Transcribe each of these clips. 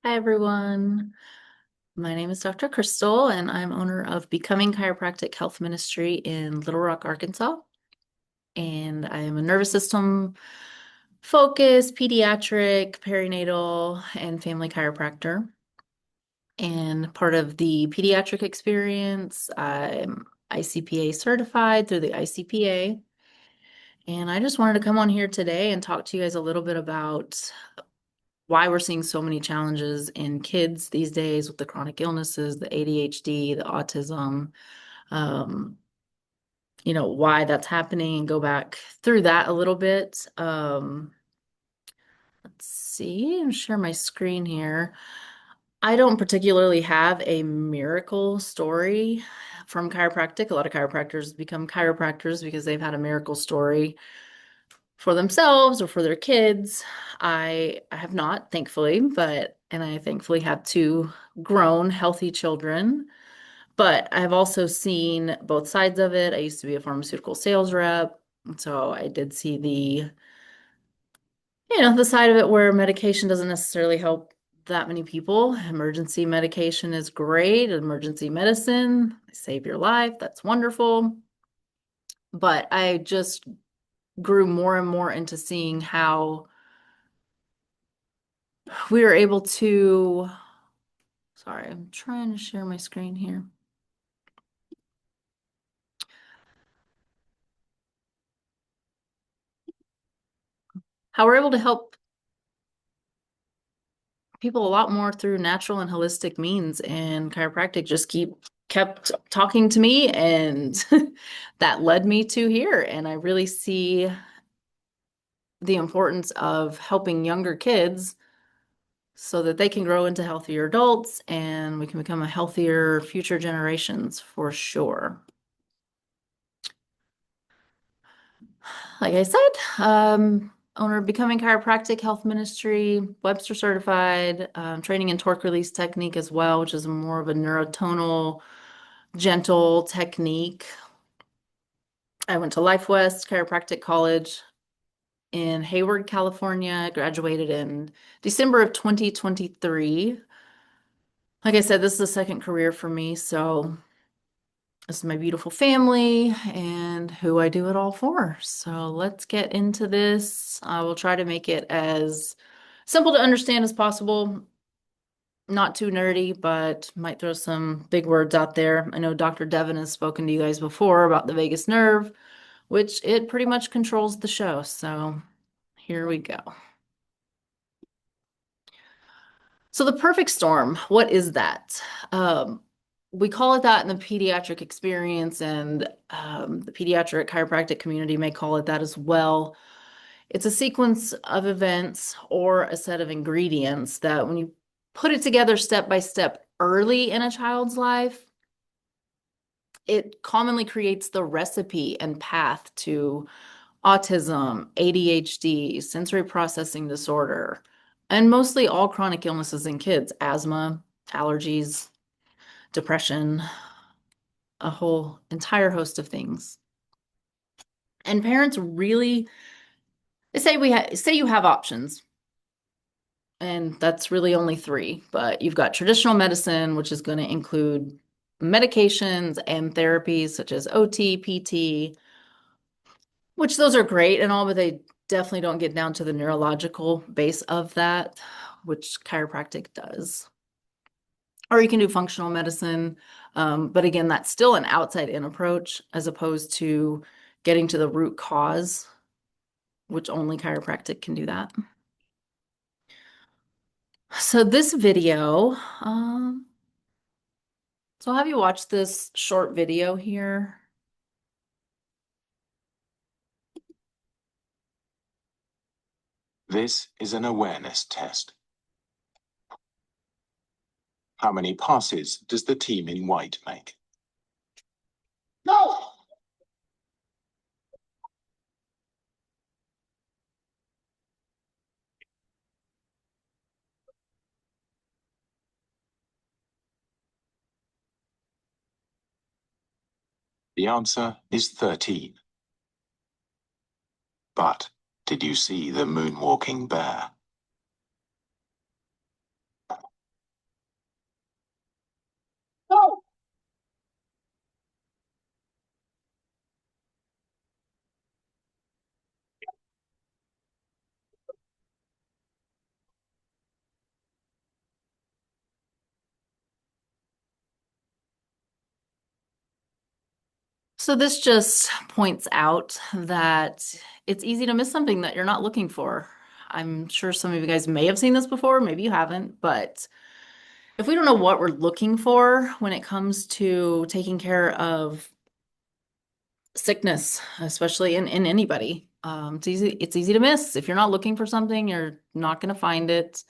Hi, everyone. My name is Dr. Krystal, and I'm owner of Becoming Chiropractic Health Ministry in Little Rock, Arkansas. And I am a nervous system focused pediatric, perinatal, and family chiropractor. And part of the pediatric experience, I'm ICPA certified through the ICPA. And I just wanted to come on here today and talk to you guys a little bit about why we're seeing so many challenges in kids these days with the chronic illnesses, the ADHD, the autism, um, why that's happening and go back through that a little bit. Let's see, and share my screen here. I don't particularly have a miracle story from chiropractic. A lot of chiropractors become chiropractors because they've had a miracle story for themselves or for their kids. I have not, thankfully, and I thankfully have two grown, healthy children. But I've also seen both sides of it. I used to be a pharmaceutical sales rep, so I did see the side of it where medication doesn't necessarily help that many people. Emergency medication is great, emergency medicine, they save your life. That's wonderful. But I just grew more and more into seeing how we were able to, sorry, I'm trying to share my screen here. How we're able to help people a lot more through natural and holistic means, and chiropractic just kept talking to me, and that led me to here. And I really see the importance of helping younger kids so that they can grow into healthier adults and we can become a healthier future generations for sure. Like I said, owner of Becoming Chiropractic Health Ministry, Webster certified, training in torque release technique as well, which is more of a neurotonal, gentle technique. I went to Life West Chiropractic College in Hayward, California. Graduated in December of 2023. Like I said, this is a second career for me, so this is my beautiful family and who I do it all for. So let's get into this. I will try to make it as simple to understand as possible. Not too nerdy, but might throw some big words out there. I know Dr. Devon has spoken to you guys before about the vagus nerve, which it pretty much controls the show. So here we go. So the perfect storm, what is that? Um, we call it that in the pediatric experience, and the pediatric chiropractic community may call it that as well. It's a sequence of events or a set of ingredients that, when you put it together step by step early in a child's life, it commonly creates the recipe and path to autism, ADHD, sensory processing disorder, and mostly all chronic illnesses in kids, asthma, allergies, depression, a whole entire host of things. And parents really, they say say you have options, and that's really only three, but you've got traditional medicine, which is going to include medications and therapies such as OT, PT, which those are great and all, but they definitely don't get down to the neurological base of that, which chiropractic does. Or you can do functional medicine. But again, that's still an outside in approach as opposed to getting to the root cause, which only chiropractic can do that. So this video, so I'll have you watch this short video here. This is an awareness test. How many passes does the team in white make? No. The answer is 13. But did you see the moonwalking bear? So this just points out that it's easy to miss something that you're not looking for. I'm sure some of you guys may have seen this before, maybe you haven't, but if we don't know what we're looking for when it comes to taking care of sickness, especially in anybody, it's easy to miss. If you're not looking for something, you're not going to find it.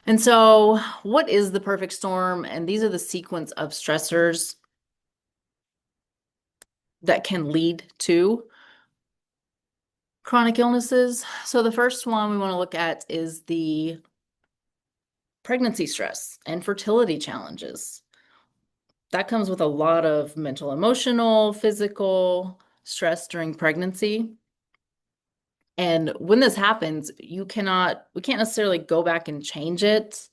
And so, what is the perfect storm? And these are the sequence of stressors that can lead to chronic illnesses. So the first one we want to look at is the pregnancy stress and fertility challenges. That comes with a lot of mental, emotional, physical stress during pregnancy. And when this happens, we can't necessarily go back and change it.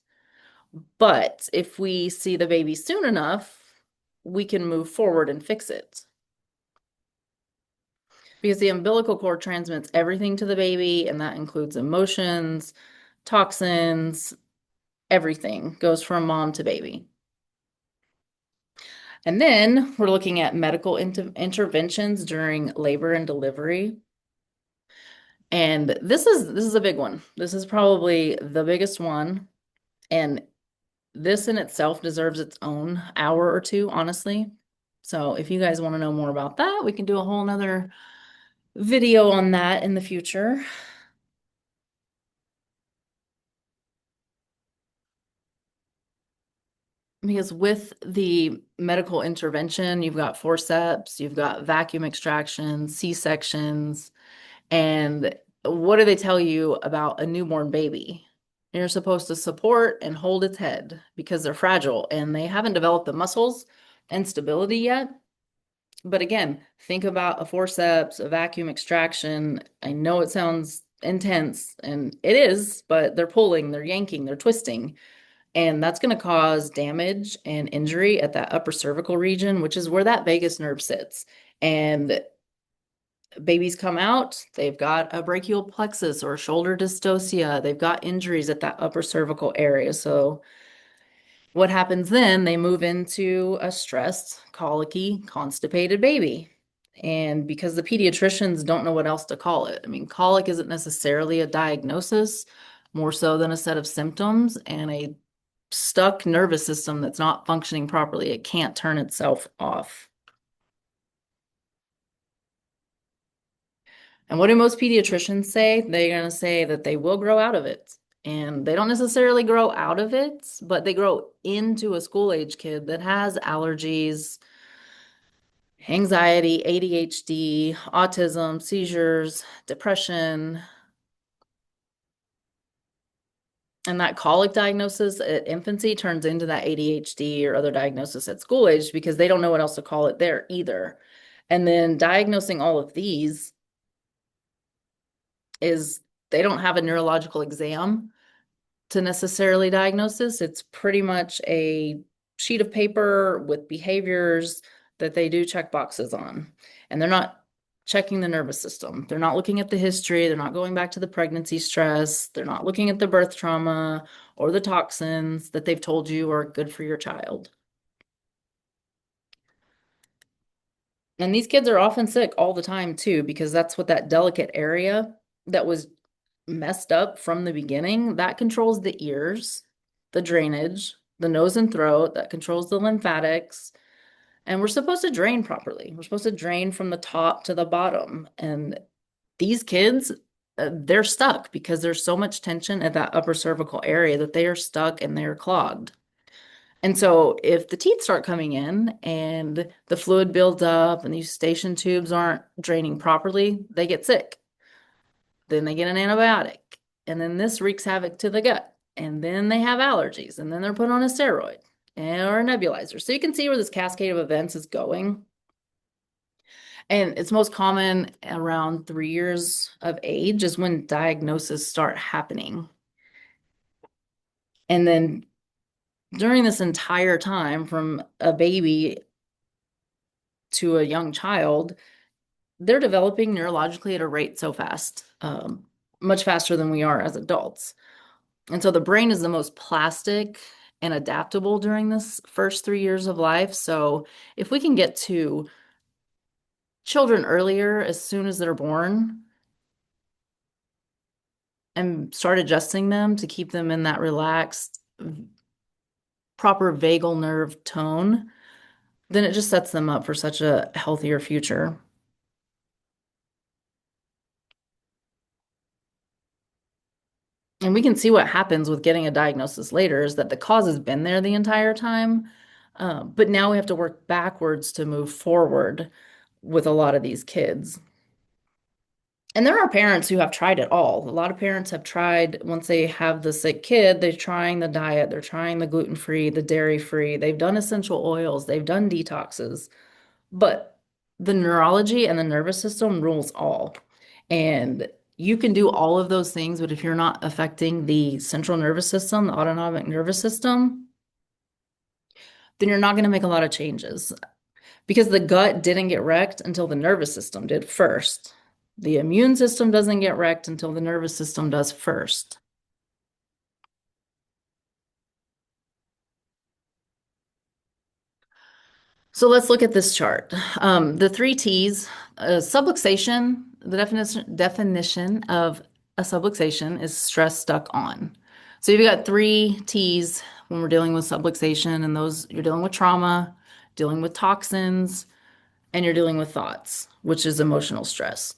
But if we see the baby soon enough, we can move forward and fix it. Because the umbilical cord transmits everything to the baby, and that includes emotions, toxins, everything goes from mom to baby. And then we're looking at medical interventions during labor and delivery. And this is a big one. This is probably the biggest one. And this in itself deserves its own hour or two, honestly. So if you guys want to know more about that, we can do a whole nother video on that in the future. Because with the medical intervention, you've got forceps, you've got vacuum extractions, C-sections, and what do they tell you about a newborn baby? You're supposed to support and hold its head because they're fragile and they haven't developed the muscles and stability yet. But again, think about a forceps, a vacuum extraction. I know it sounds intense and it is, but they're pulling, they're yanking, they're twisting. And that's going to cause damage and injury at that upper cervical region, which is where that vagus nerve sits. And babies come out, they've got a brachial plexus or shoulder dystocia. They've got injuries at that upper cervical area. So what happens then? They move into a stressed, colicky, constipated baby. And because the pediatricians don't know what else to call it. I mean, colic isn't necessarily a diagnosis, more so than a set of symptoms and a stuck nervous system that's not functioning properly. It can't turn itself off. And what do most pediatricians say? They're going to say that they will grow out of it. And they don't necessarily grow out of it, but they grow into a school age kid that has allergies, anxiety, ADHD, autism, seizures, depression. And that colic diagnosis at infancy turns into that ADHD or other diagnosis at school age because they don't know what else to call it there either. And then diagnosing all of these is they don't have a neurological exam to necessarily diagnose this. It's pretty much a sheet of paper with behaviors that they do check boxes on. And they're not checking the nervous system. They're not looking at the history. They're not going back to the pregnancy stress. They're not looking at the birth trauma or the toxins that they've told you are good for your child. And these kids are often sick all the time too, because that's what that delicate area that was messed up from the beginning, that controls the ears, the drainage, the nose and throat, that controls the lymphatics. And we're supposed to drain properly. We're supposed to drain from the top to the bottom. And these kids, they're stuck because there's so much tension at that upper cervical area that they are stuck and they're clogged. And so if the teeth start coming in and the fluid builds up and these eustachian tubes aren't draining properly, they get sick. Then they get an antibiotic. And then this wreaks havoc to the gut. And then they have allergies. And then they're put on a steroid or a nebulizer. So you can see where this cascade of events is going. And it's most common around 3 years of age is when diagnoses start happening. And then During this entire time, from a baby to a young child, they're developing neurologically at a rate so fast, much faster than we are as adults. And so the brain is the most plastic and adaptable during this first 3 years of life. So if we can get to children earlier, as soon as they're born, and start adjusting them to keep them in that relaxed, proper vagal nerve tone, then it just sets them up for such a healthier future. And we can see what happens with getting a diagnosis later is that the cause has been there the entire time. But now we have to work backwards to move forward with a lot of these kids. And there are parents who have tried it all. A lot of parents have tried, once they have the sick kid, they're trying the diet, they're trying the gluten-free, the dairy-free, they've done essential oils, they've done detoxes. But the neurology and the nervous system rules all. And you can do all of those things, but if you're not affecting the central nervous system, the autonomic nervous system, then you're not going to make a lot of changes because the gut didn't get wrecked until the nervous system did first. The immune system doesn't get wrecked until the nervous system does first. So let's look at this chart. The three T's, subluxation, the definition of a subluxation is stress stuck on. So you've got three T's when we're dealing with subluxation, and those you're dealing with trauma, dealing with toxins, and you're dealing with thoughts, which is emotional stress.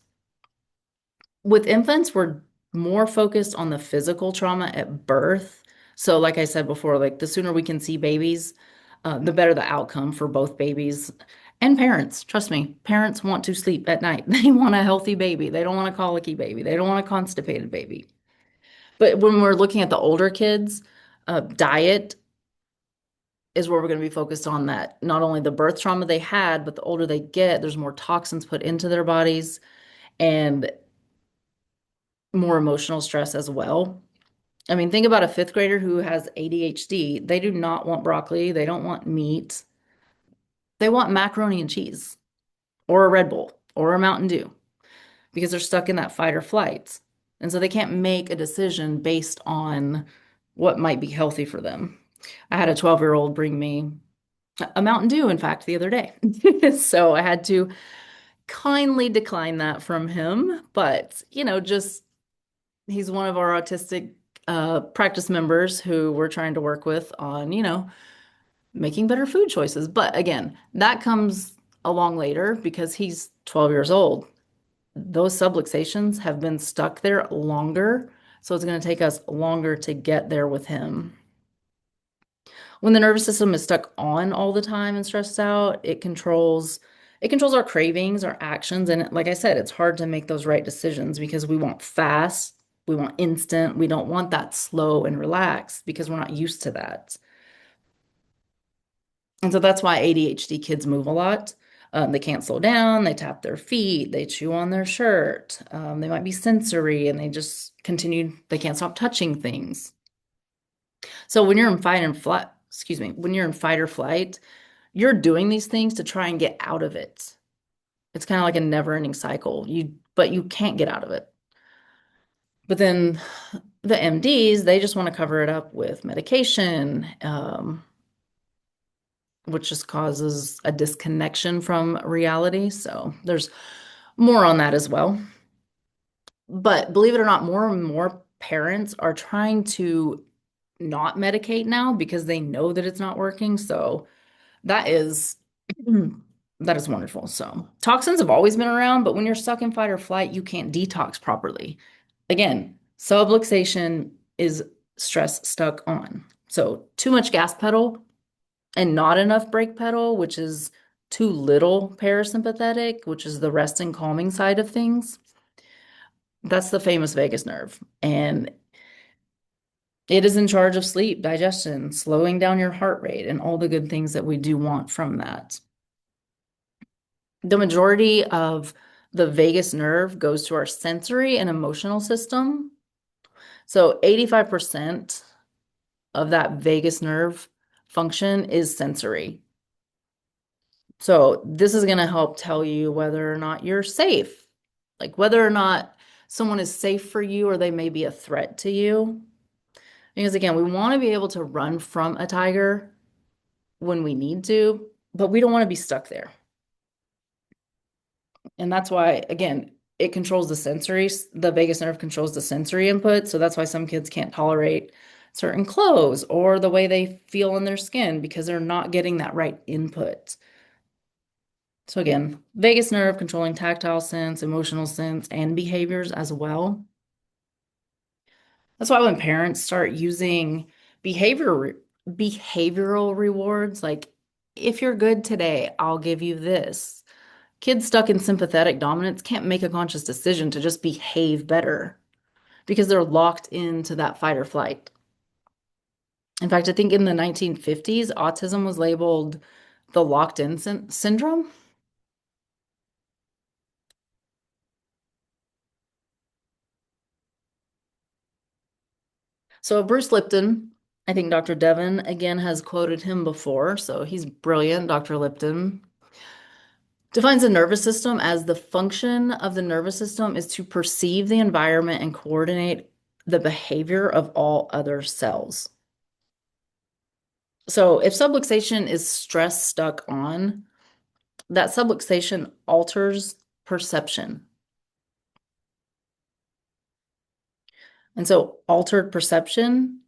With infants, we're more focused on the physical trauma at birth. So, like I said before, like the sooner we can see babies, the better the outcome for both babies and parents. Trust me, parents want to sleep at night. They want a healthy baby. They don't want a colicky baby. They don't want a constipated baby. But when we're looking at the older kids, diet is where we're going to be focused on that. Not only the birth trauma they had, but the older they get, there's more toxins put into their bodies and more emotional stress as well. I mean, think about a fifth grader who has ADHD. They do not want broccoli. They don't want meat. They want macaroni and cheese or a Red Bull or a Mountain Dew because they're stuck in that fight or flight. And so they can't make a decision based on what might be healthy for them. I had a 12-year-old bring me a Mountain Dew, in fact, the other day. So I had to kindly decline that from him. But, just he's one of our autistic practice members who we're trying to work with on, making better food choices. But again, that comes along later because he's 12 years old. Those subluxations have been stuck there longer, so it's going to take us longer to get there with him. When the nervous system is stuck on all the time and stressed out, it controls our cravings, our actions, and like I said, it's hard to make those right decisions because we want fast, we want instant, we don't want that slow and relaxed because we're not used to that. And so that's why ADHD kids move a lot. They can't slow down, they tap their feet, they chew on their shirt, they might be sensory and they just continue, they can't stop touching things. So when you're in fight and flight, excuse me, when you're in fight or flight, you're doing these things to try and get out of it. It's kind of like a never-ending cycle. But you can't get out of it. But then the MDs, they just want to cover it up with medication, which just causes a disconnection from reality. So there's more on that as well. But believe it or not, more and more parents are trying to not medicate now because they know that it's not working. So that is that is wonderful. So toxins have always been around, but when you're stuck in fight or flight, you can't detox properly. Again, subluxation is stress stuck on. So too much gas pedal and not enough brake pedal, which is too little parasympathetic, which is the rest and calming side of things. That's the famous vagus nerve. And it is in charge of sleep, digestion, slowing down your heart rate, and all the good things that we do want from that. The majority of the vagus nerve goes to our sensory and emotional system. So 85% of that vagus nerve function is sensory. So this is going to help tell you whether or not you're safe, like whether or not someone is safe for you or they may be a threat to you. Because again, we want to be able to run from a tiger when we need to, but we don't want to be stuck there. And that's why, again, it controls the sensory, the vagus nerve controls the sensory input. So that's why some kids can't tolerate certain clothes or the way they feel in their skin because they're not getting that right input. So again, vagus nerve controlling tactile sense, emotional sense, and behaviors as well. That's why when parents start using behavioral rewards, like if you're good today, I'll give you this. Kids stuck in sympathetic dominance can't make a conscious decision to just behave better because they're locked into that fight or flight. In fact, I think in the 1950s, autism was labeled the locked-in syndrome. So Bruce Lipton, I think Dr. Devon again has quoted him before, so he's brilliant, Dr. Lipton. Defines the nervous system as the function of the nervous system is to perceive the environment and coordinate the behavior of all other cells. So if subluxation is stress stuck on, that subluxation alters perception. And so altered perception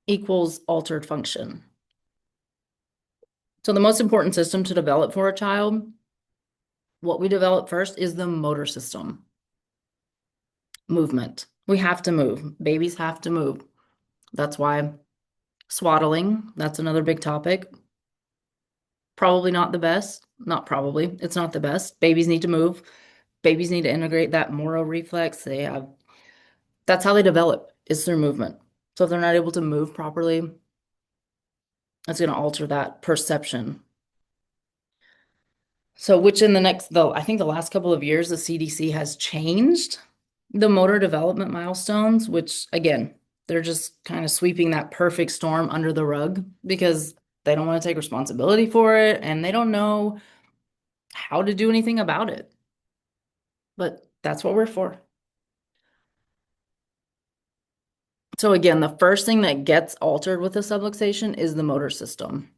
equals altered function. So the most important system to develop for a child, what we develop first is the motor system. Movement. We have to move. Babies have to move. That's why swaddling, that's another big topic. Probably not the best. Not probably. It's not the best. Babies need to move. Babies need to integrate that Moro reflex. That's how they develop, is through movement. So if they're not able to move properly, it's going to alter that perception. So which in I think the last couple of years, the CDC has changed the motor development milestones, which again, they're just kind of sweeping that perfect storm under the rug because they don't want to take responsibility for it and they don't know how to do anything about it. But that's what we're for. So again, the first thing that gets altered with the subluxation is the motor system.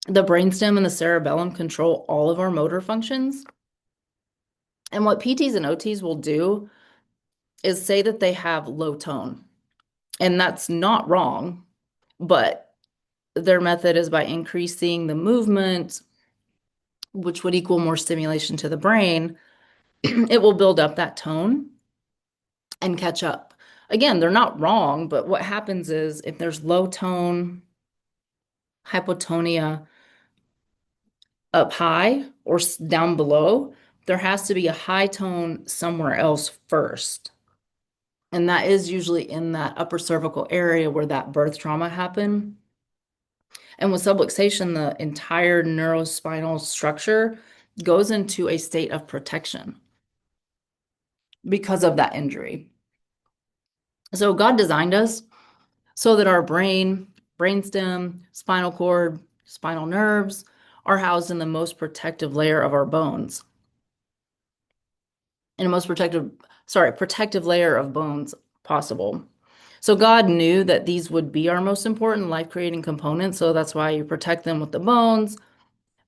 The brainstem and the cerebellum control all of our motor functions. And what PTs and OTs will do is say that they have low tone. And that's not wrong, but their method is by increasing the movement, which would equal more stimulation to the brain. It will build up that tone and catch up. Again, they're not wrong, but what happens is if there's low tone, hypotonia up high or down below, there has to be a high tone somewhere else first. And that is usually in that upper cervical area where that birth trauma happened. And with subluxation, the entire neurospinal structure goes into a state of protection because of that injury. So God designed us so that our brainstem, spinal cord, spinal nerves are housed in the most protective layer of our bones. In a most protective layer of bones possible. So God knew that these would be our most important life-creating components. So that's why you protect them with the bones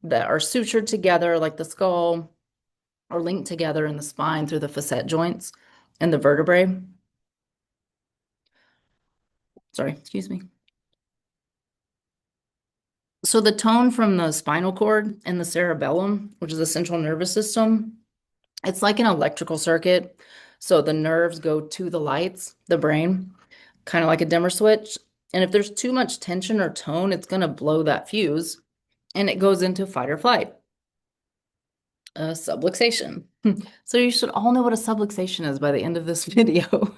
that are sutured together, like the skull, or linked together in the spine through the facet joints and the vertebrae. Sorry, excuse me. So the tone from the spinal cord and the cerebellum, which is the central nervous system, it's like an electrical circuit. So the nerves go to the lights, the brain, kind of like a dimmer switch. And if there's too much tension or tone, it's going to blow that fuse and it goes into fight or flight. Subluxation. So you should all know what a subluxation is by the end of this video.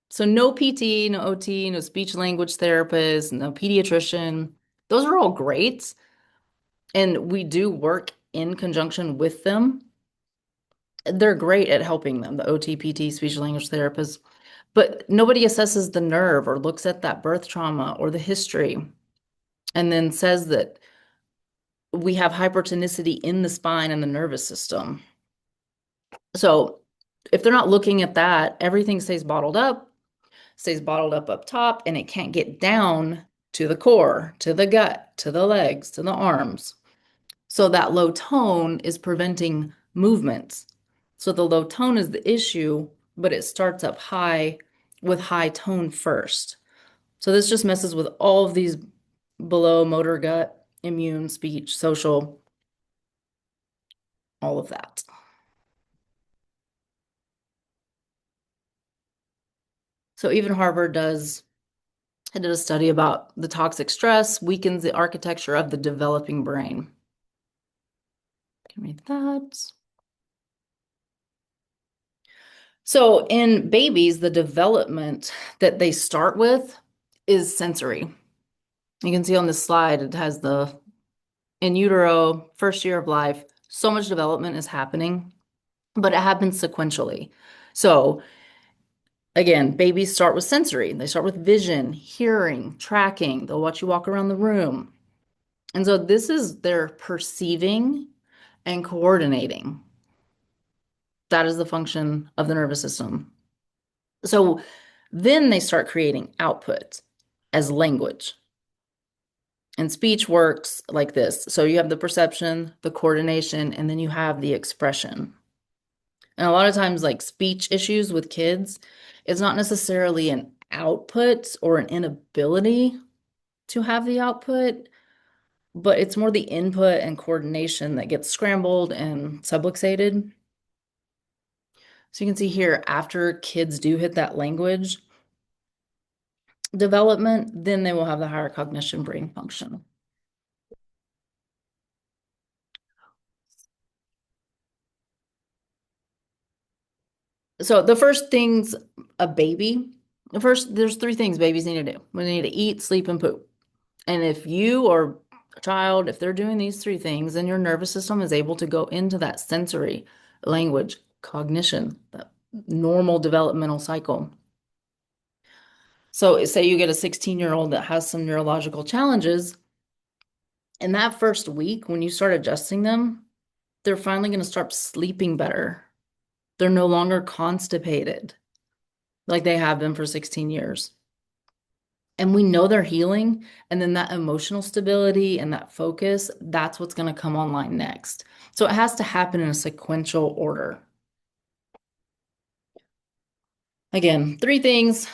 So no PT, no OT, no speech language therapist, no pediatrician. Those are all great. And we do work in conjunction with them. They're great at helping them, the OT, PT, speech language therapists. But nobody assesses the nerve or looks at that birth trauma or the history and then says that we have hypertonicity in the spine and the nervous system. So if they're not looking at that, everything stays bottled up top, and it can't get down to the core, to the gut, to the legs, to the arms. So that low tone is preventing movements. So the low tone is the issue, but it starts up high with high tone first. So this just messes with all of these below motor, gut, immune, speech, social, all of that. So even Harvard I did a study about the toxic stress weakens the architecture of the developing brain. Can read that. So in babies, the development that they start with is sensory. You can see on this slide, it has the in utero, first year of life, so much development is happening, but it happens sequentially. So again, babies start with sensory. They start with vision, hearing, tracking. They'll watch you walk around the room. And so this is their perceiving and coordinating. That is the function of the nervous system. So then they start creating output as language. And speech works like this. So you have the perception, the coordination, and then you have the expression. And a lot of times, like speech issues with kids, it's not necessarily an output or an inability to have the output, but it's more the input and coordination that gets scrambled and subluxated. So you can see here, after kids do hit that language development, then they will have the higher cognition brain function. So the first things there's three things babies need to do. We need to eat, sleep, and poop. And if you or a child, if they're doing these three things, then your nervous system is able to go into that sensory language, cognition, that normal developmental cycle. So say you get a 16-year-old that has some neurological challenges, in that first week, when you start adjusting them, they're finally going to start sleeping better. They're no longer constipated like they have been for 16 years. And we know they're healing. And then that emotional stability and that focus, that's what's going to come online next. So it has to happen in a sequential order. Again, three things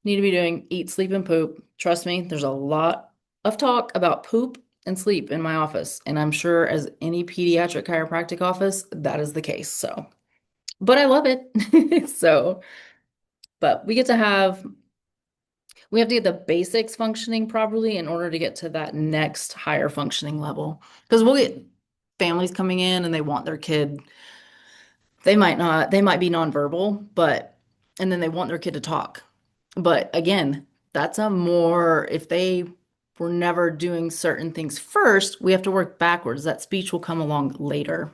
need to be doing: eat, sleep, and poop. Trust me, there's a lot of talk about poop and sleep in my office. And I'm sure as any pediatric chiropractic office, that is the case. So, but I love it. So, but we have to get the basics functioning properly in order to get to that next higher functioning level. Because we'll get families coming in and they want their kid, they might be nonverbal, and then they want their kid to talk. But again, if they were never doing certain things first, we have to work backwards. That speech will come along later.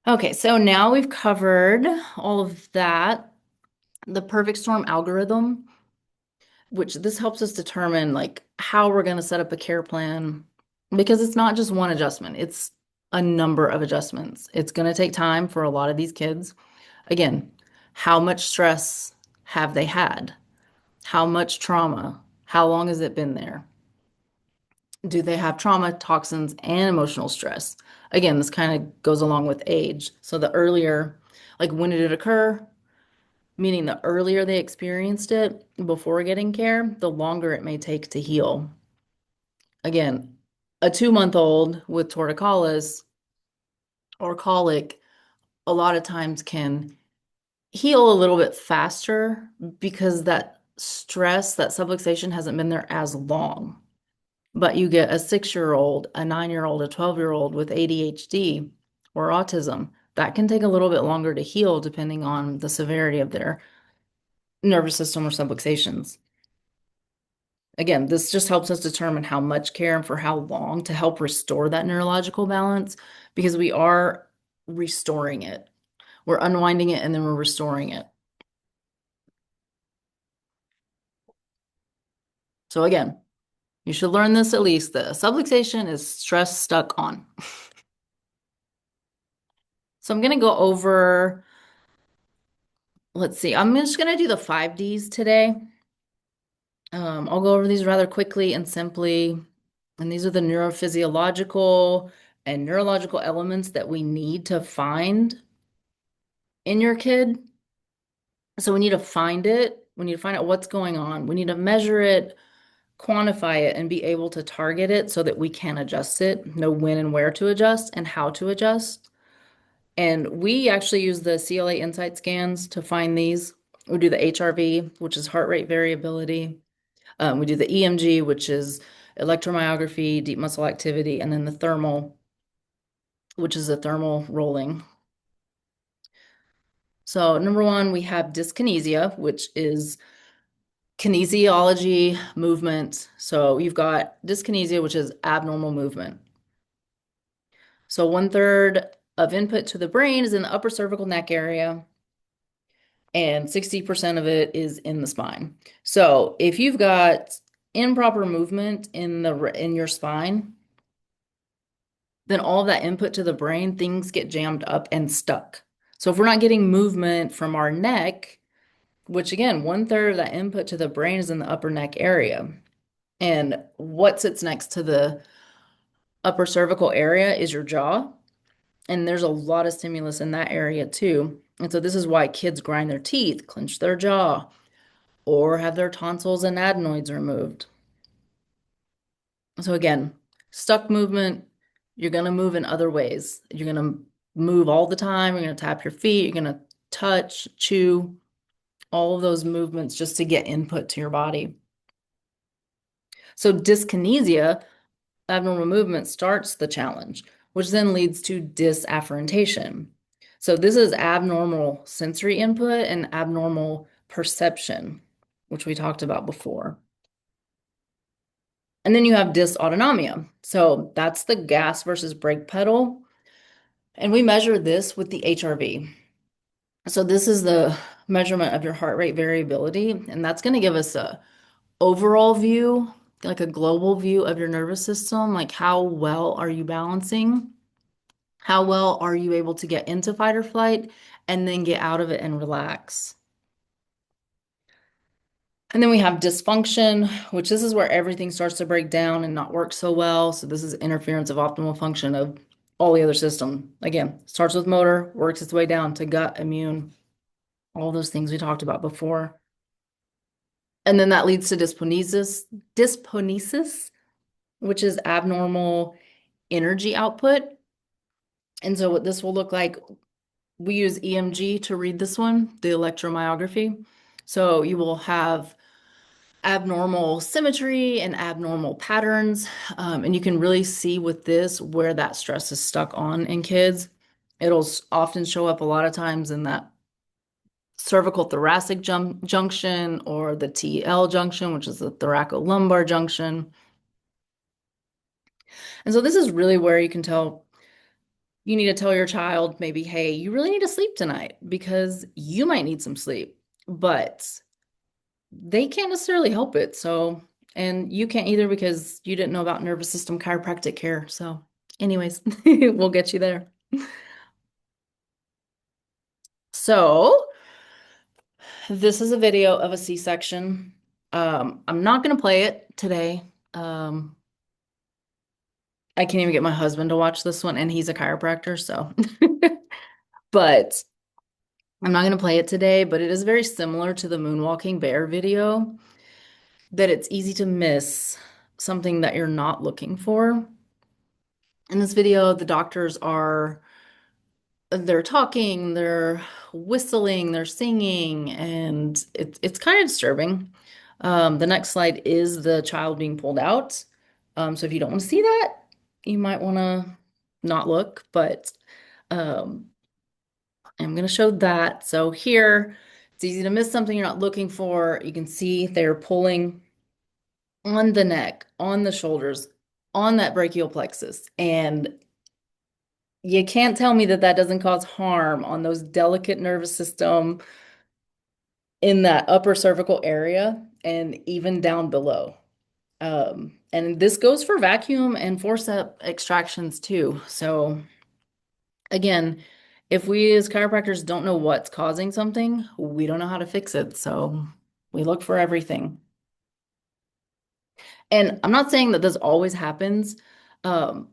Okay, so now we've covered all of that. The perfect storm algorithm, which this helps us determine like how we're going to set up a care plan, because it's not just one adjustment, it's a number of adjustments. It's going to take time for a lot of these kids. Again, how much stress have they had? How much trauma? How long has it been there? Do they have trauma, toxins, and emotional stress? Again, this kind of goes along with age. So the earlier, like when did it occur? Meaning the earlier they experienced it before getting care, the longer it may take to heal. Again, a 2-month-old with torticollis or colic a lot of times can heal a little bit faster because that stress, that subluxation hasn't been there as long. But you get a 6-year-old, a 9-year-old, a 12-year-old with ADHD or autism, that can take a little bit longer to heal depending on the severity of their nervous system or subluxations. Again, this just helps us determine how much care and for how long to help restore that neurological balance, because we are restoring it. We're unwinding it and then we're restoring it. So again, you should learn this at least. The subluxation is stress stuck on. So I'm going to go over, let's see, I'm just going to do the 5Ds today. I'll go over these rather quickly and simply. And these are the neurophysiological and neurological elements that we need to find in your kid. So we need to find it. We need to find out what's going on. We need to measure it, quantify it, and be able to target it so that we can adjust it, know when and where to adjust and how to adjust. And we actually use the CLA Insight scans to find these. We do the HRV, which is heart rate variability. We do the EMG, which is electromyography, deep muscle activity, and then the thermal, which is a thermal rolling. So number one, we have dyskinesia, which is kinesiology movement. So you've got dyskinesia, which is abnormal movement. So 1/3 of input to the brain is in the upper cervical neck area, and 60% of it is in the spine. So if you've got improper movement in your spine, then all of that input to the brain, things get jammed up and stuck. So if we're not getting movement from our neck, which again, 1/3 of that input to the brain is in the upper neck area. And what sits next to the upper cervical area is your jaw. And there's a lot of stimulus in that area too. And so this is why kids grind their teeth, clench their jaw, or have their tonsils and adenoids removed. So again, stuck movement, you're going to move in other ways. You're going to move all the time. You're going to tap your feet. You're going to touch, chew, all of those movements just to get input to your body. So dyskinesia, abnormal movement, starts the challenge, which then leads to disafferentation. So this is abnormal sensory input and abnormal perception, which we talked about before. And then you have dysautonomia. So that's the gas versus brake pedal. And we measure this with the HRV. So this is the measurement of your heart rate variability, and that's going to give us a overall view, like a global view of your nervous system, like how well are you balancing? How well are you able to get into fight or flight and then get out of it and relax? And then we have dysfunction, which this is where everything starts to break down and not work so well. So this is interference of optimal function of all the other system. Again, starts with motor, works its way down to gut, immune, all those things we talked about before. And then that leads to dysphonesis, which is abnormal energy output. And so what this will look like, we use EMG to read this one, the electromyography. So you will have abnormal symmetry and abnormal patterns. And you can really see with this where that stress is stuck on in kids. It'll often show up a lot of times in that cervical thoracic junction or the TL junction, which is the thoracolumbar junction. And so this is really where you can tell, you need to tell your child maybe, hey, you really need to sleep tonight because you might need some sleep, but they can't necessarily help it. So, and you can't either because you didn't know about nervous system chiropractic care. So anyways, we'll get you there. So this is a video of a C-section. I'm not going to play it today. I can't even get my husband to watch this one, and he's a chiropractor, so. But I'm not going to play it today, but it is very similar to the moonwalking bear video, that it's easy to miss something that you're not looking for. In this video, the doctors are, they're talking, they're whistling, they're singing, and it's kind of disturbing. The next slide is the child being pulled out. So if you don't want to see that, you might want to not look, but I'm going to show that. So here, it's easy to miss something you're not looking for. You can see they're pulling on the neck, on the shoulders, on that brachial plexus. And You can't tell me that that doesn't cause harm on those delicate nervous system in that upper cervical area and even down below. And this goes for vacuum and forcep extractions too. So again, if we as chiropractors don't know what's causing something, we don't know how to fix it. So we look for everything. And I'm not saying that this always happens, um,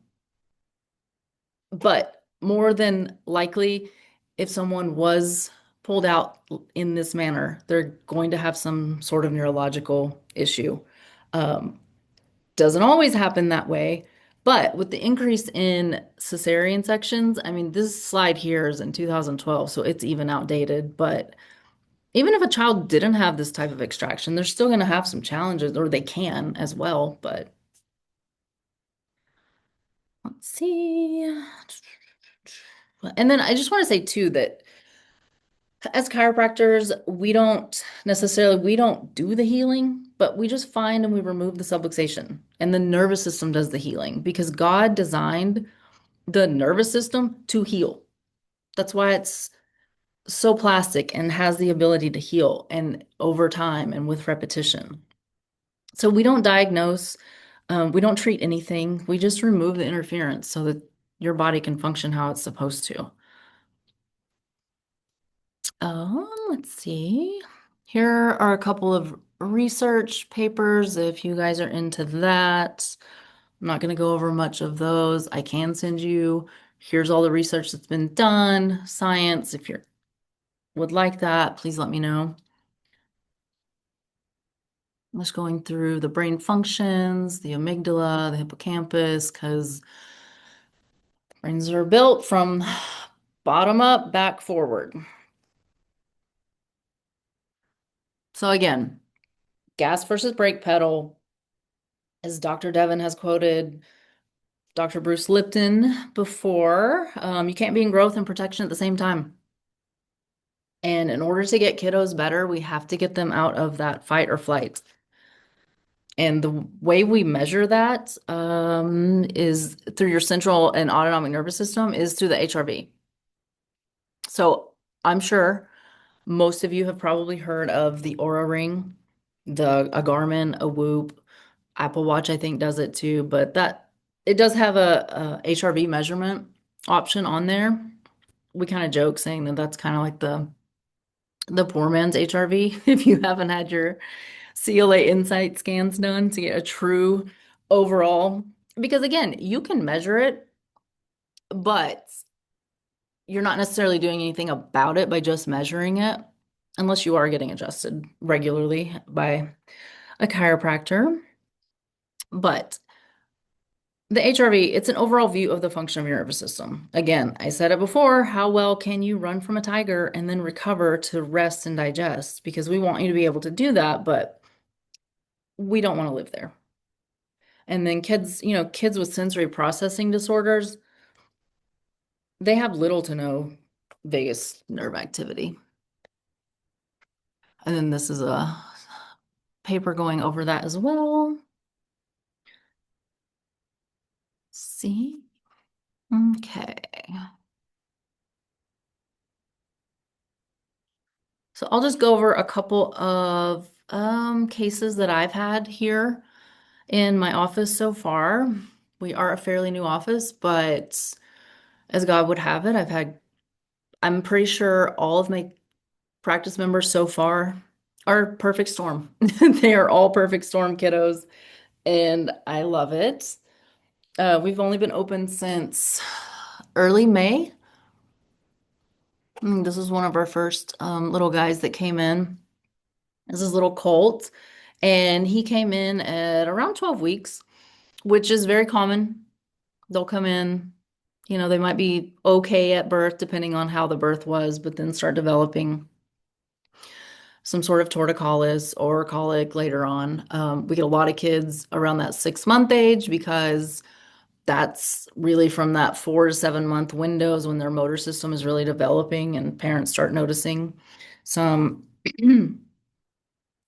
but more than likely, if someone was pulled out in this manner, they're going to have some sort of neurological issue. Um, doesn't always happen that way, but with the increase in cesarean sections, I mean, this slide here is in 2012, so it's even outdated. But even if a child didn't have this type of extraction, they're still going to have some challenges, or they can as well. But let's see. And then I just want to say too that as chiropractors, we don't do the healing, but we just find and we remove the subluxation. And the nervous system does the healing because God designed the nervous system to heal. That's why it's so plastic and has the ability to heal and over time and with repetition. So we don't diagnose, we don't treat anything. We just remove the interference so that your body can function how it's supposed to. Let's see. Here are a couple of research papers if you guys are into that. I'm not going to go over much of those. I can send you, here's all the research that's been done, science. If you would like that, please let me know. I'm just going through the brain functions, the amygdala, the hippocampus, because brains are built from bottom up, back forward. So again, gas versus brake pedal, as Dr. Devon has quoted Dr. Bruce Lipton before, you can't be in growth and protection at the same time. And in order to get kiddos better, we have to get them out of that fight or flight. And the way we measure that is through your central and autonomic nervous system is through the HRV. So I'm sure most of you have probably heard of the Aura Ring, a Garmin, a Whoop, Apple Watch, I think does it too, but that it does have a HRV measurement option on there. We kind of joke saying that that's kind of like the poor man's HRV if you haven't had your CLA insight scans done to get a true overall. Because again, you can measure it, but you're not necessarily doing anything about it by just measuring it, unless you are getting adjusted regularly by a chiropractor. But the HRV, it's an overall view of the function of your nervous system. Again, I said it before, how well can you run from a tiger and then recover to rest and digest? Because we want you to be able to do that, but we don't want to live there. And then kids with sensory processing disorders, they have little to no vagus nerve activity. And then this is a paper going over that as well. See? Okay. So I'll just go over a couple of cases that I've had here in my office so far. We are a fairly new office, but as God would have it, I'm pretty sure all of my practice members so far are perfect storm. They are all perfect storm kiddos, and I love it. We've only been open since early May. This is one of our first little guys that came in. This is little Colt, and he came in at around 12 weeks, which is very common. They'll come in, they might be okay at birth, depending on how the birth was, but then start developing some sort of torticollis or colic later on. We get a lot of kids around that 6 month age because that's really from that 4 to 7 month windows when their motor system is really developing and parents start noticing some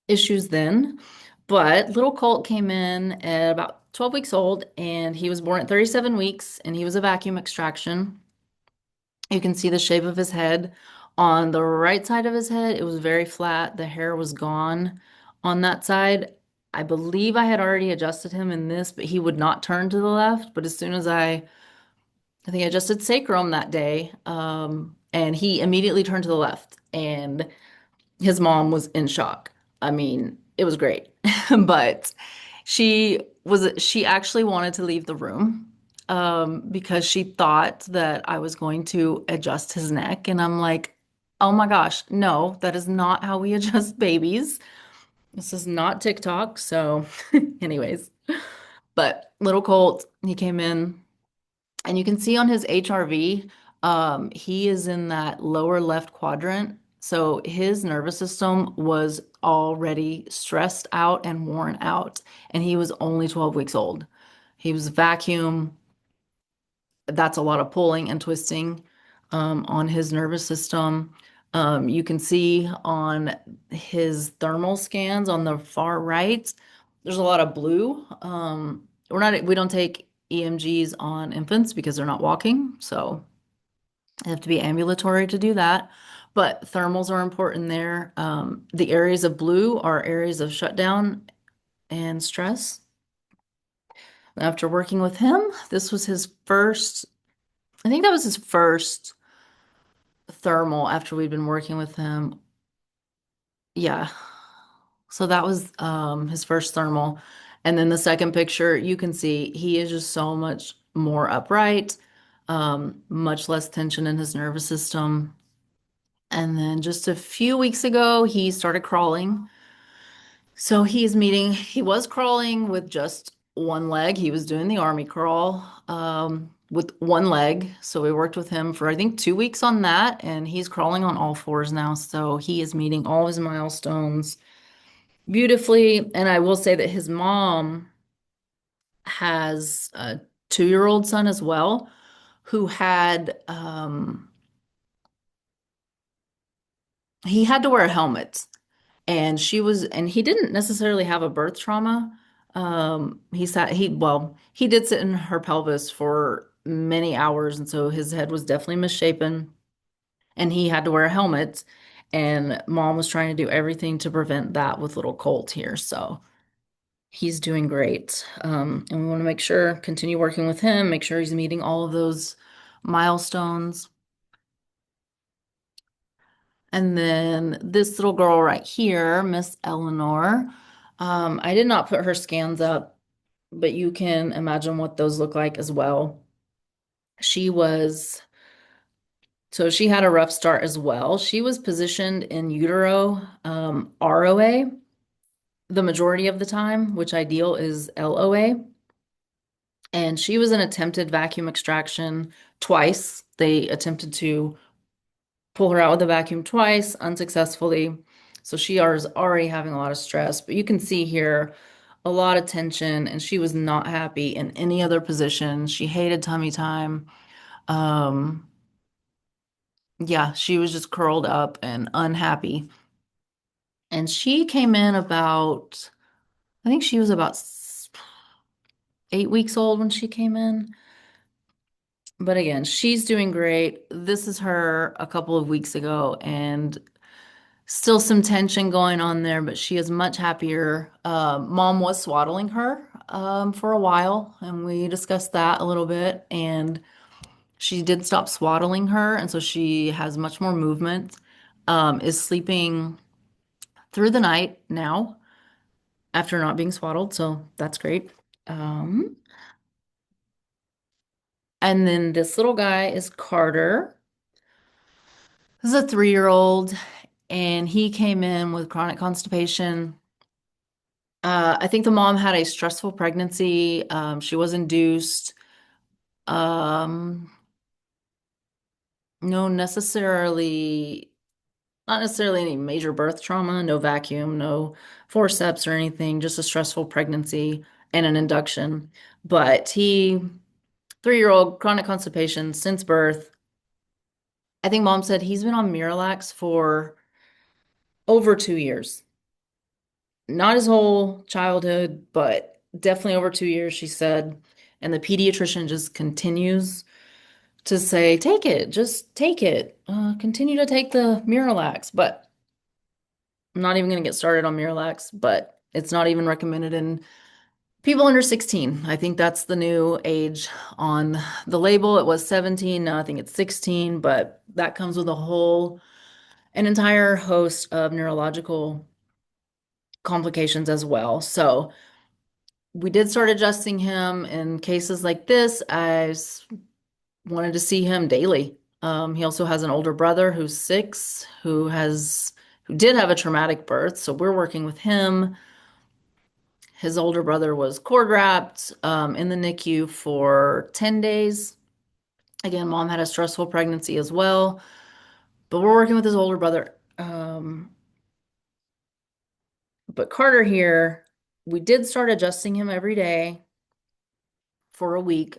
issues then. But little Colt came in at about 12 weeks old and he was born at 37 weeks and he was a vacuum extraction. You can see the shape of his head. On the right side of his head, it was very flat. The hair was gone on that side. I believe I had already adjusted him in this, but he would not turn to the left. But as soon as I think I adjusted sacrum that day, and he immediately turned to the left, and his mom was in shock. I mean, it was great, but she actually wanted to leave the room because she thought that I was going to adjust his neck. And I'm like, oh my gosh, no, that is not how we adjust babies. This is not TikTok. So, anyways, but little Colt, he came in and you can see on his HRV, he is in that lower left quadrant. So his nervous system was already stressed out and worn out, and he was only 12 weeks old. He was vacuum. That's a lot of pulling and twisting on his nervous system. You can see on his thermal scans on the far right, there's a lot of blue. We don't take EMGs on infants because they're not walking, so they have to be ambulatory to do that. But thermals are important there. The areas of blue are areas of shutdown and stress. After working with him, this was his first, I think that was his first thermal after we'd been working with him. Yeah. So that was his first thermal. And then the second picture, you can see he is just so much more upright, much less tension in his nervous system. And then just a few weeks ago, he started crawling. So he was crawling with just one leg. He was doing the army crawl with one leg. So we worked with him for, I think, 2 weeks on that. And he's crawling on all fours now. So he is meeting all his milestones beautifully. And I will say that his mom has a 2-year-old son as well who he had to wear a helmet. And he didn't necessarily have a birth trauma. He did sit in her pelvis for many hours, and so his head was definitely misshapen, and he had to wear a helmet. And mom was trying to do everything to prevent that with little Colt here. So he's doing great. And we want to continue working with him, make sure he's meeting all of those milestones. And then this little girl right here, Miss Eleanor, I did not put her scans up, but you can imagine what those look like as well. She was, so she had a rough start as well. She was positioned in utero, ROA the majority of the time, which ideal is LOA. And she was an attempted vacuum extraction twice. They attempted to pull her out with a vacuum twice unsuccessfully. So she is already having a lot of stress, but you can see here a lot of tension, and she was not happy in any other position. She hated tummy time. Um, yeah, she was just curled up and unhappy. And she came in about, I think she was about 8 weeks old when she came in. But again, she's doing great. This is her a couple of weeks ago, and still some tension going on there, but she is much happier. Mom was swaddling her for a while, and we discussed that a little bit. And she did stop swaddling her, and so she has much more movement. Is sleeping through the night now after not being swaddled, so that's great. Um, and then this little guy is Carter. This is a 3-year-old, and he came in with chronic constipation. I think the mom had a stressful pregnancy. She was induced. Um, no, not necessarily any major birth trauma, no vacuum, no forceps or anything, just a stressful pregnancy and an induction. But 3-year-old, chronic constipation since birth. I think mom said he's been on Miralax for over 2 years. Not his whole childhood, but definitely over 2 years, she said. And the pediatrician just continues to say, take it, just take it, continue to take the Miralax. But I'm not even going to get started on Miralax, but it's not even recommended in people under 16. I think that's the new age on the label. It was 17, now I think it's 16, but that comes with an entire host of neurological complications as well. So we did start adjusting him in cases like this. Wanted to see him daily. He also has an older brother who's 6, who did have a traumatic birth, so we're working with him. His older brother was cord wrapped in the NICU for 10 days. Again, mom had a stressful pregnancy as well, but we're working with his older brother. But Carter here, we did start adjusting him every day for a week,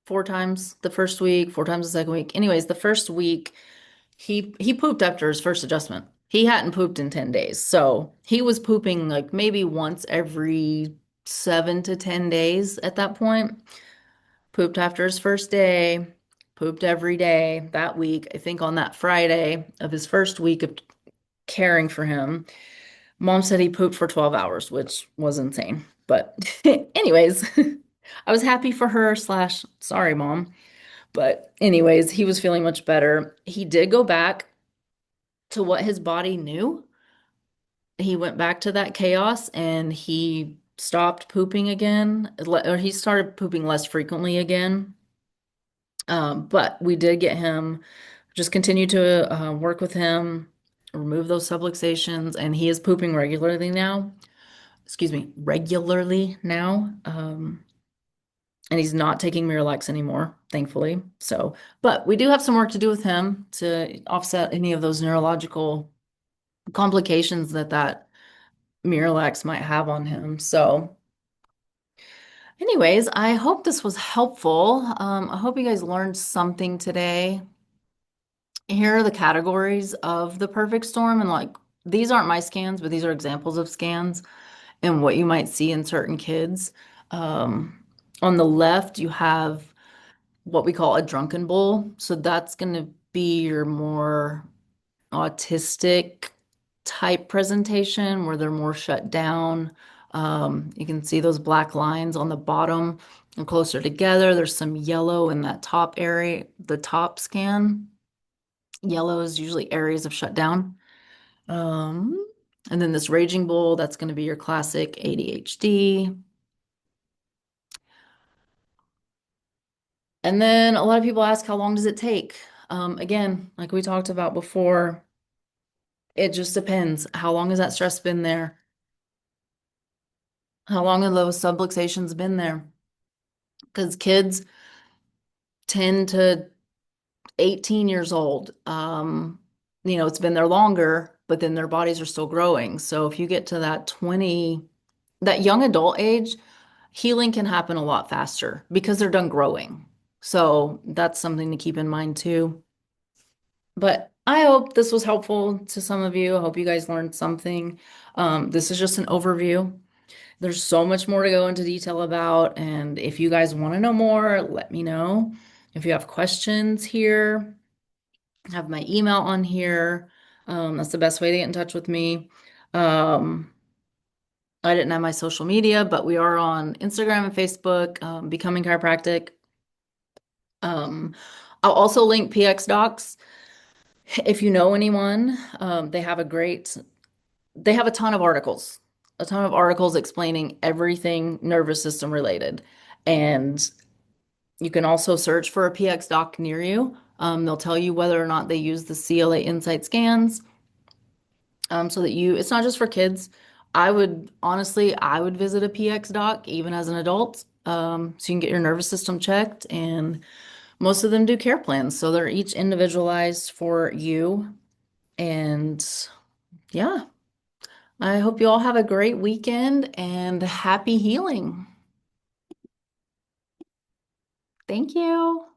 4 times the first week, 4 times the second week. Anyways, the first week, he pooped after his first adjustment. He hadn't pooped in 10 days. So he was pooping like maybe once every 7 to 10 days at that point. Pooped after his first day, pooped every day that week. I think on that Friday of his first week of caring for him, mom said he pooped for 12 hours, which was insane. But anyways, I was happy for her slash sorry, mom. But anyways, he was feeling much better. He did go back to what his body knew. He went back to that chaos and he stopped pooping again, or he started pooping less frequently again. But we did get him, just continue to work with him, remove those subluxations, and he is pooping regularly now. Excuse me, regularly now. And he's not taking Miralax anymore, thankfully. So, but we do have some work to do with him to offset any of those neurological complications that Miralax might have on him. So, anyways, I hope this was helpful. I hope you guys learned something today. Here are the categories of the perfect storm, and like these aren't my scans, but these are examples of scans and what you might see in certain kids. Um, on the left, you have what we call a drunken bull. So that's going to be your more autistic type presentation where they're more shut down. You can see those black lines on the bottom and closer together. There's some yellow in that top area, the top scan. Yellow is usually areas of shutdown. Um, and then this raging bull, that's going to be your classic ADHD. And then a lot of people ask, how long does it take? Again, like we talked about before, it just depends. How long has that stress been there? How long have those subluxations been there? Because kids 10 to 18 years old, it's been there longer, but then their bodies are still growing. So if you get to that young adult age, healing can happen a lot faster because they're done growing. So that's something to keep in mind too. But I hope this was helpful to some of you. I hope you guys learned something. This is just an overview. There's so much more to go into detail about. And if you guys want to know more, let me know. If you have questions here, I have my email on here. That's the best way to get in touch with me. Um, I didn't have my social media, but we are on Instagram and Facebook, Becoming Chiropractic. Um, I'll also link PX Docs. If you know anyone, they have a ton of articles explaining everything nervous system related. And you can also search for a PX doc near you. They'll tell you whether or not they use the CLA Insight scans, so that it's not just for kids. I would visit a PX doc even as an adult, so you can get your nervous system checked. And most of them do care plans, so they're each individualized for you. And yeah, I hope you all have a great weekend and happy healing. Thank you.